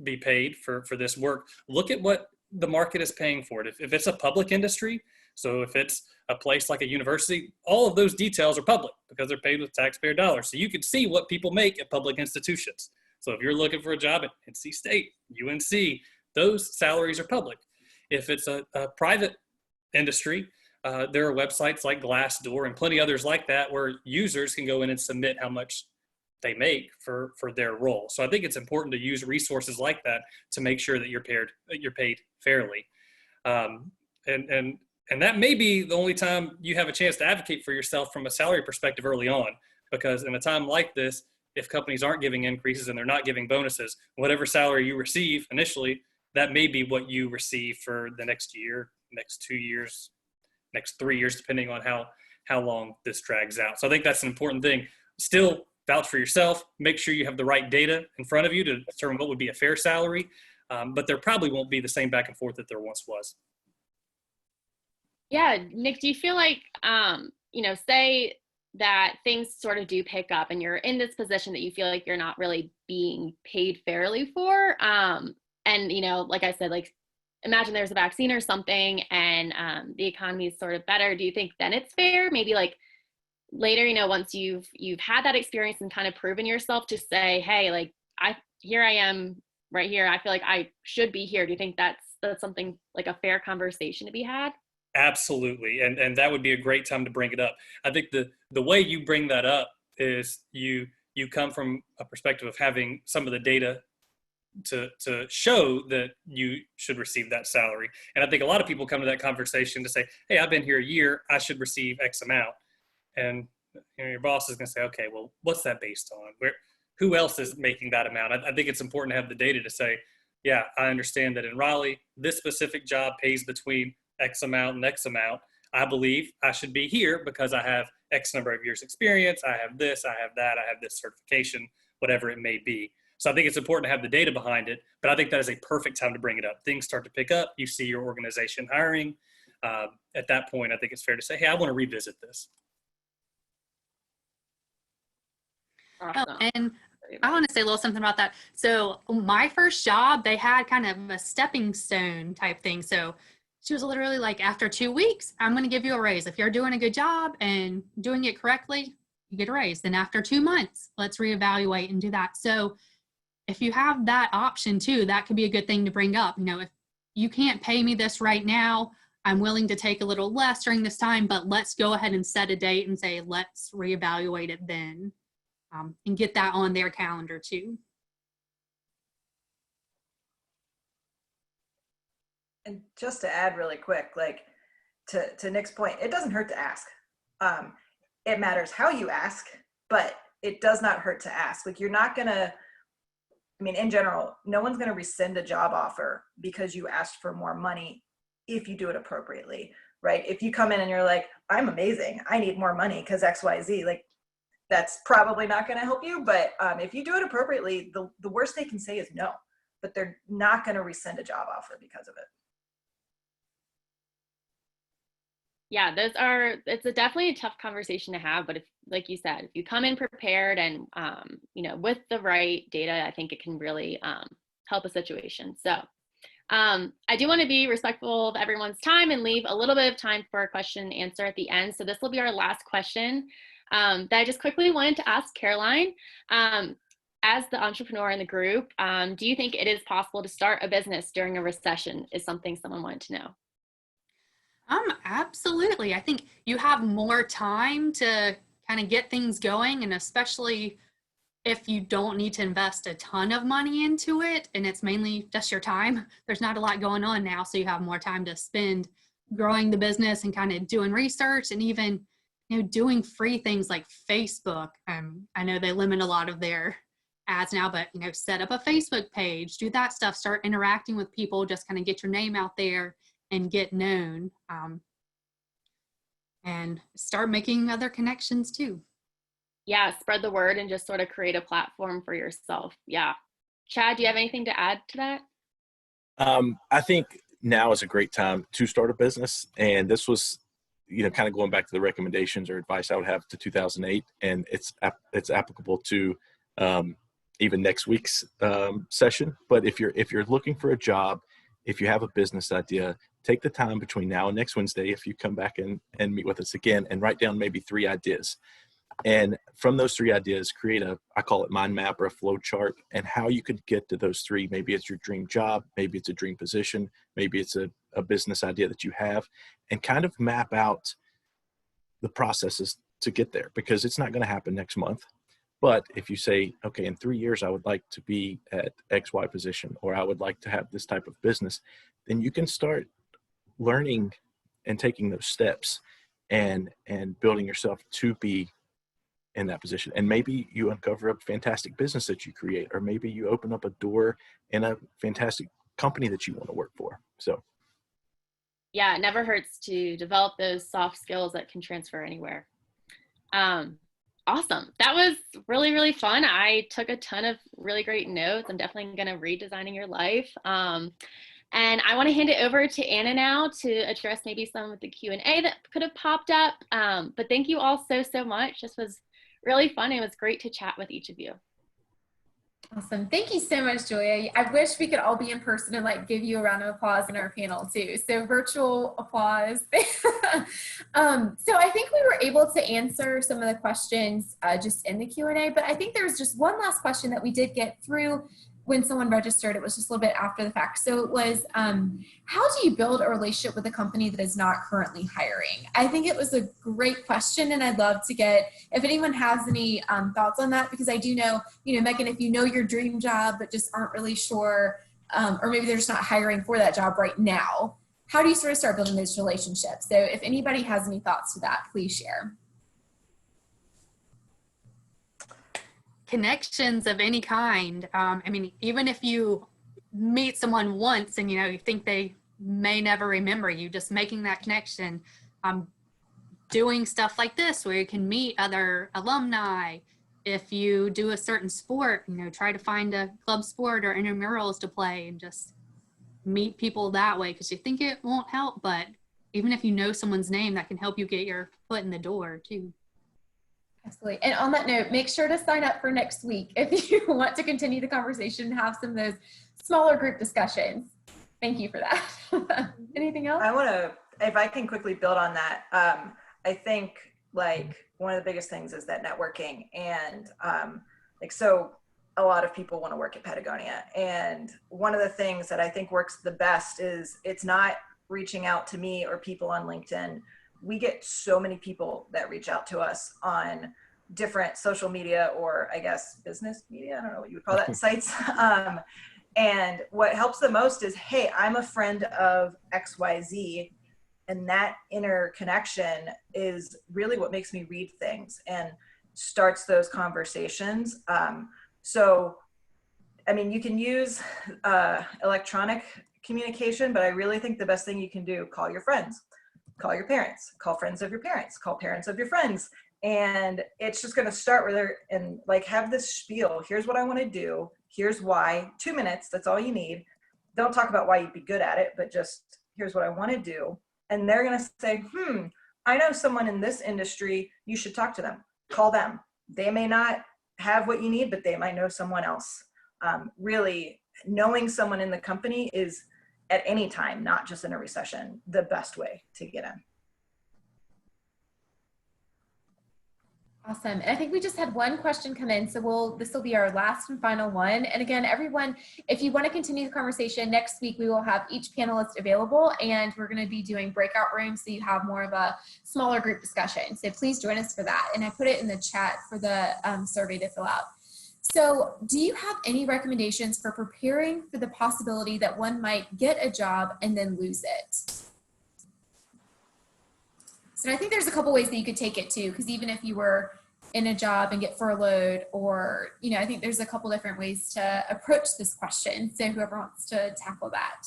be paid for this work, look at what the market is paying for it. If it's a public industry, so if it's a place like a university, all of those details are public because they're paid with taxpayer dollars. So you can see what people make at public institutions. So if you're looking for a job at NC State, UNC, those salaries are public. If it's a private industry, there are websites like Glassdoor and plenty others like that where users can go in and submit how much they make for their role. So I think it's important to use resources like that to make sure that you're paid fairly. And that may be the only time you have a chance to advocate for yourself from a salary perspective early on, because in a time like this, if companies aren't giving increases and they're not giving bonuses, whatever salary you receive initially, that may be what you receive for the next year, next 2 years, next 3 years, depending on how long this drags out. So I think that's an important thing. Still vouch for yourself, make sure you have the right data in front of you to determine what would be a fair salary, but there probably won't be the same back and forth that there once was. Yeah, Nick, do you feel like, say that things sort of do pick up and you're in this position that you feel like you're not really being paid fairly for, and, like I said, like, imagine there's a vaccine or something and the economy is sort of better. Do you think then it's fair? Maybe like later, once you've had that experience and kind of proven yourself to say, hey, like here I am right here. I feel like I should be here. Do you think that's something like a fair conversation to be had? Absolutely. And that would be a great time to bring it up. I think the way you bring that up is you come from a perspective of having some of the data to show that you should receive that salary. And I think a lot of people come to that conversation to say, hey, I've been here a year, I should receive X amount. And your boss is going to say, okay, well, what's that based on? Who else is making that amount? I think it's important to have the data to say, yeah, I understand that in Raleigh, this specific job pays between X amount and X amount. I believe I should be here because I have X number of years experience. I have this, I have that, I have this certification, whatever it may be. So I think it's important to have the data behind it, but I think that is a perfect time to bring it up. Things start to pick up. You see your organization hiring. At that point, I think it's fair to say, hey, I want to revisit this. Awesome. Oh, and I want to say a little something about that. So my first job, they had kind of a stepping stone type thing. So she was literally like, after 2 weeks, I'm going to give you a raise. If you're doing a good job and doing it correctly, you get a raise. Then after 2 months, let's reevaluate and do that. So if you have that option too, that could be a good thing to bring up. If you can't pay me this right now, I'm willing to take a little less during this time, but let's go ahead and set a date and say, let's reevaluate it then, and get that on their calendar too. And just to add really quick, like to Nick's point, it doesn't hurt to ask. It matters how you ask, but it does not hurt to ask. Like you're not gonna, in general, no one's gonna rescind a job offer because you asked for more money if you do it appropriately, right? If you come in and you're like, I'm amazing, I need more money because X, Y, Z, like that's probably not gonna help you. But if you do it appropriately, the worst they can say is no, but they're not gonna rescind a job offer because of it. Yeah, it's definitely a tough conversation to have, but if, like you said, if you come in prepared and, with the right data, I think it can really help a situation. So I do want to be respectful of everyone's time and leave a little bit of time for a question and answer at the end. So this will be our last question that I just quickly wanted to ask Caroline. As the entrepreneur in the group, do you think it is possible to start a business during a recession is something someone wanted to know. Absolutely. I think you have more time to kind of get things going, and especially if you don't need to invest a ton of money into it and it's mainly just your time. There's not a lot going on now, so you have more time to spend growing the business and kind of doing research and even doing free things like Facebook. I know they limit a lot of their ads now, but set up a Facebook page, do that stuff, start interacting with people, just kind of get your name out there and get known, and start making other connections too. Yeah, spread the word and just sort of create a platform for yourself. Yeah. Chad, do you have anything to add to that? I think now is a great time to start a business. And this was, kind of going back to the recommendations or advice I would have to 2008. And it's applicable to even next week's session. But if you're looking for a job, if you have a business idea, take the time between now and next Wednesday, if you come back and meet with us again, and write down maybe 3 ideas. And from those 3 ideas, create I call it mind map or a flow chart, and how you could get to those 3. Maybe it's your dream job, maybe it's a dream position, maybe it's a business idea that you have, and kind of map out the processes to get there, because it's not going to happen next month. But if you say, okay, in 3 years, I would like to be at XY position, or I would like to have this type of business, then you can start learning and taking those steps and building yourself to be in that position. And maybe you uncover a fantastic business that you create, or maybe you open up a door in a fantastic company that you want to work for. So yeah, it never hurts to develop those soft skills that can transfer anywhere. Awesome. That was really, really fun. I took a ton of really great notes. I'm definitely going to read Designing Your Life. And I want to hand it over to Anna now to address maybe some of the Q&A that could have popped up. But thank you all so much. This was really fun. It was great to chat with each of you. Awesome. Thank you so much, Julia. I wish we could all be in person and give you a round of applause in our panel too. So virtual applause. So I think we were able to answer some of the questions just in the Q&A, but I think there's just one last question that we did get through when someone registered. It was just a little bit after the fact. So it was, how do you build a relationship with a company that is not currently hiring? I think it was a great question, and I'd love to get, if anyone has any thoughts on that, because I do know, Megan, if you know your dream job, but just aren't really sure, or maybe they're just not hiring for that job right now, how do you sort of start building those relationships? So if anybody has any thoughts to that, please share. Connections of any kind. I mean, even if you meet someone once and you think they may never remember you, just making that connection, doing stuff like this where you can meet other alumni. If you do a certain sport, try to find a club sport or intramurals to play and just meet people that way, because you think it won't help, but even if you know someone's name, that can help you get your foot in the door too. Absolutely. And on that note, make sure to sign up for next week if you want to continue the conversation and have some of those smaller group discussions. Thank you for that. Anything else? I want to, if I can quickly build on that, I think one of the biggest things is that networking, and so a lot of people want to work at Patagonia. And one of the things that I think works the best is it's not reaching out to me or people on LinkedIn. We get so many people that reach out to us on different social media, or I guess business media, I don't know what you would call that, sites. And what helps the most is, hey, I'm a friend of XYZ. And that interconnection is really what makes me read things and starts those conversations. So, I mean, you can use electronic communication, but I really think the best thing you can do, call your friends. Call your parents, call friends of your parents, call parents of your friends. And it's just going to start with there and have this spiel. Here's what I want to do. Here's why. 2 minutes. That's all you need. Don't talk about why you'd be good at it, but just here's what I want to do. And they're going to say, I know someone in this industry. You should talk to them. Call them. They may not have what you need, but they might know someone else. Really knowing someone in the company is, at any time, not just in a recession, the best way to get in. Awesome. And I think we just had one question come in, so this will be our last and final one. And again, everyone, if you want to continue the conversation, next week we will have each panelist available, and we're going to be doing breakout rooms so you have more of a smaller group discussion. So please join us for that. And I put it in the chat for the survey to fill out. So do you have any recommendations for preparing for the possibility that one might get a job and then lose it? So I think there's a couple ways that you could take it too, because even if you were in a job and get furloughed, or, I think there's a couple different ways to approach this question. So whoever wants to tackle that.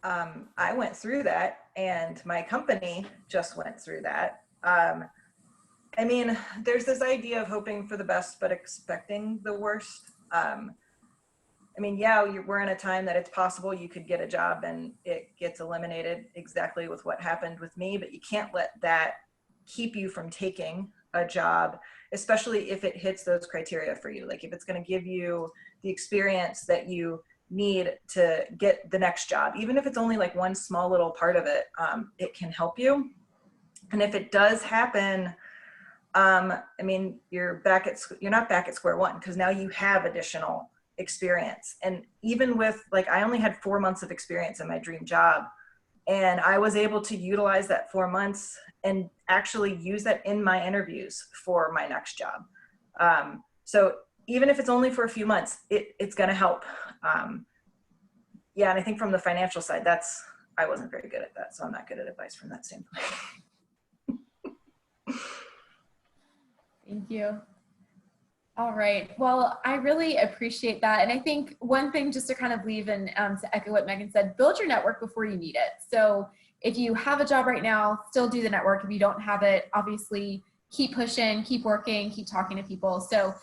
I went through that, and my company just went through that. I mean, there's this idea of hoping for the best, but expecting the worst. I mean, yeah, we're in a time that it's possible you could get a job and it gets eliminated, exactly with what happened with me, but you can't let that keep you from taking a job, especially if it hits those criteria for you. Like if it's going to give you the experience that you need to get the next job, even if it's only like one small little part of it, it can help you. And if it does happen, I mean, you're not back at square one, because now you have additional experience. And even with, like, I only had 4 months of experience in my dream job, and I was able to utilize that 4 months and actually use that in my interviews for my next job. So even if it's only for a few months, it's going to help. Yeah. And I think from the financial side, I wasn't very good at that. So I'm not good at advice from that standpoint. Thank you. All right. Well, I really appreciate that. And I think one thing just to kind of leave and to echo what Megan said, build your network before you need it. So if you have a job right now, still do the network. If you don't have it, obviously keep pushing, keep working, keep talking to people. So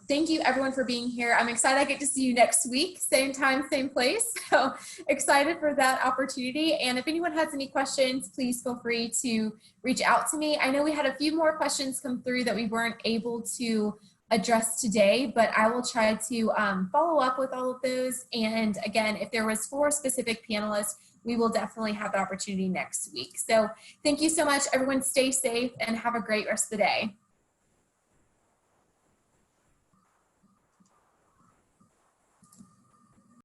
thank you everyone for being here. I'm excited I get to see you next week, same time, same place. So excited for that opportunity. And if anyone has any questions, please feel free to reach out to me. I know we had a few more questions come through that we weren't able to address today, but I will try to follow up with all of those. And again, if there was 4 specific panelists, we will definitely have the opportunity next week. So thank you so much, everyone. Stay safe and have a great rest of the day.